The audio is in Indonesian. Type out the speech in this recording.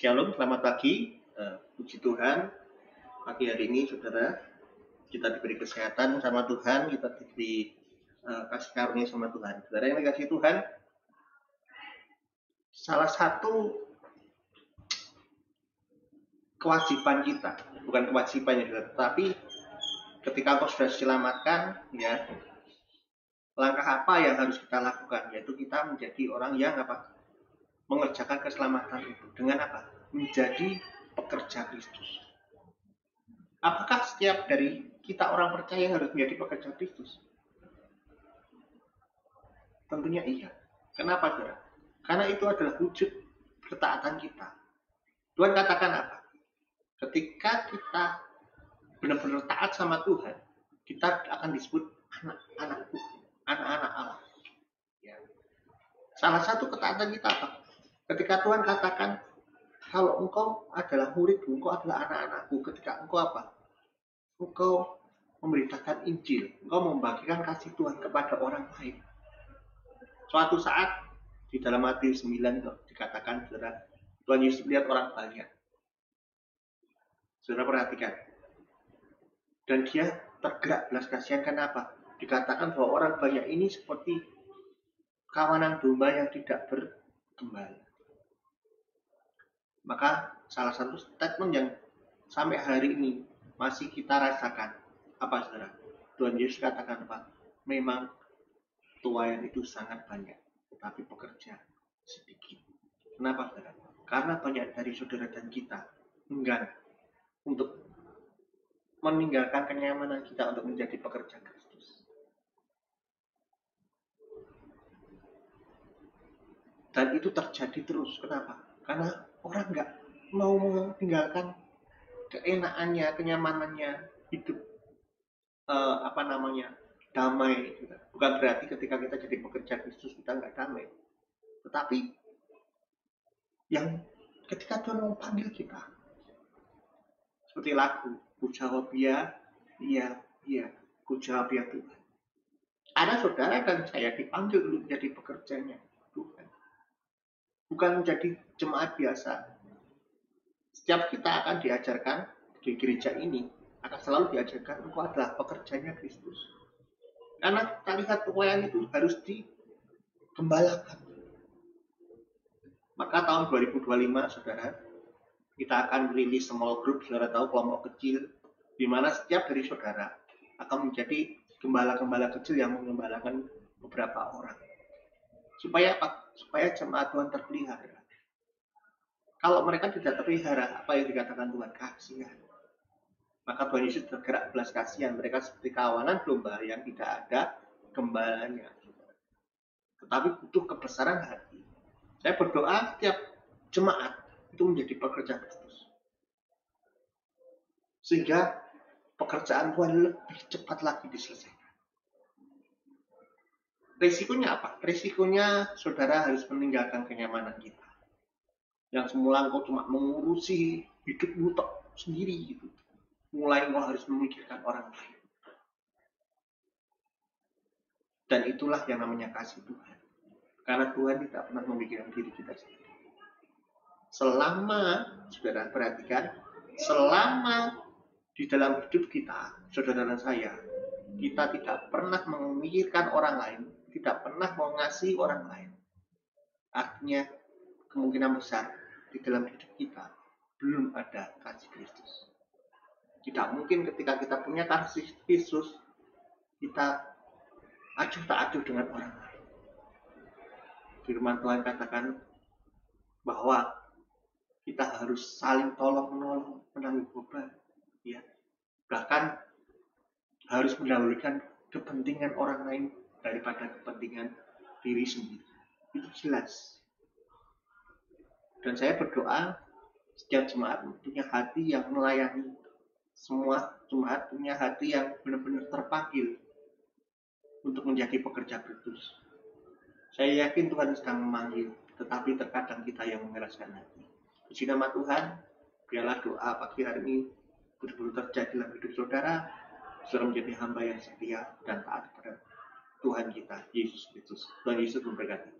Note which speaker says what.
Speaker 1: Shalom, selamat pagi. Puji Tuhan, pagi hari ini saudara, kita diberi kesehatan sama Tuhan, kita diberi kasih karunia sama Tuhan. Saudara yang dikasih Tuhan, salah satu kewajiban kita, bukan kewajiban ya saudara, tapi ketika engkau sudah diselamatkan, ya, langkah apa yang harus kita lakukan? Yaitu kita menjadi orang yang mengerjakan keselamatan itu dengan menjadi pekerja Kristus. Apakah setiap dari kita orang percaya harus menjadi pekerja Kristus? Tentunya iya. Kenapa, saudara? Karena itu adalah wujud ketaatan kita. Tuhan katakan apa? Ketika kita benar-benar taat sama Tuhan, kita akan disebut anak-anak Tuhan, anak-anak Allah. Ya. Salah satu ketaatan kita apa? Ketika Tuhan katakan, kalau engkau adalah muridku, engkau adalah anak-anakku. Ketika engkau engkau memberitakan Injil, engkau membagikan kasih Tuhan kepada orang lain. Suatu saat di dalam Matius 9 dikatakan, saudara, Tuhan Yesus melihat orang banyak. Saudara perhatikan. Dan dia tergerak belas kasihan. Kenapa? Dikatakan bahwa orang banyak ini seperti kawanan domba yang tidak bergembala. Maka salah satu statement yang sampai hari ini masih kita rasakan, saudara? Tuhan Yesus katakan memang tuayan itu sangat banyak, tetapi pekerja sedikit. Kenapa, saudara? Karena banyak dari saudara dan kita enggan untuk meninggalkan kenyamanan kita untuk menjadi pekerja Kristus. Dan itu terjadi terus. Kenapa? Karena orang nggak mau meninggalkan keenakannya, kenyamanannya, hidup damai. Bukan berarti ketika kita jadi pekerja Kristus kita nggak damai. Tetapi yang ketika Tuhan memanggil kita, seperti lagu, ku jawab iya, ku jawab ya Tuhan. Ada saudara dan saya dipanggil untuk menjadi pekerjanya Tuhan. Bukan menjadi jemaat biasa. Setiap kita akan diajarkan di gereja ini, akan selalu diajarkan engkau adalah pekerjanya Kristus. Karena kita lihat tuayan itu harus digembalakan. Maka tahun 2025, saudara, kita akan rilis small group, saudara tahu, kelompok kecil, di mana setiap dari saudara akan menjadi gembala-gembala kecil yang mengembalakan beberapa orang. Supaya Supaya jemaat Tuhan terpelihara. Kalau mereka tidak terpelihara, apa yang dikatakan Tuhan? Kasihan. Maka Tuhan Yesus tergerak belas kasihan. Mereka seperti kawanan domba yang tidak ada gembalanya. Tetapi butuh kebesaran hati. Saya berdoa setiap jemaat itu menjadi pekerja Kristus. Sehingga pekerjaan Tuhan lebih cepat lagi diselesaikan. Risikonya apa? Risikonya saudara harus meninggalkan kenyamanan kita. Yang semula engkau cuma mengurusi hidupmu sendiri gitu. Mulai engkau harus memikirkan orang lain. Dan itulah yang namanya kasih Tuhan. Karena Tuhan tidak pernah memikirkan diri kita sendiri. Selama, saudara perhatikan, selama di dalam hidup kita, saudara dan saya, kita tidak pernah memikirkan orang lain, tidak pernah mengasihi orang lain. Artinya, kemungkinan besar di dalam hidup kita belum ada kasih Kristus. Tidak mungkin ketika kita punya kasih Kristus, kita acuh tak acuh dengan orang lain. Firman Tuhan katakan bahwa kita harus saling tolong-menolong, menanggung beban, ya. Bahkan harus mendahulukan kepentingan orang lain daripada kepentingan diri sendiri. Itu jelas. Dan saya berdoa setiap jemaat punya hati yang melayani. Semua jemaat punya hati yang benar-benar terpanggil untuk menjadi pekerja Kristus. Saya yakin Tuhan sedang memanggil, tetapi terkadang kita yang mengeraskan hati. Puji nama Tuhan, biarlah doa pagi hari ini betul-betul terjadi dalam hidup saudara, saudara menjadi hamba yang setia dan taat kepada Tuhan kita, Yesus Kristus. Tuhan Yesus memberkati.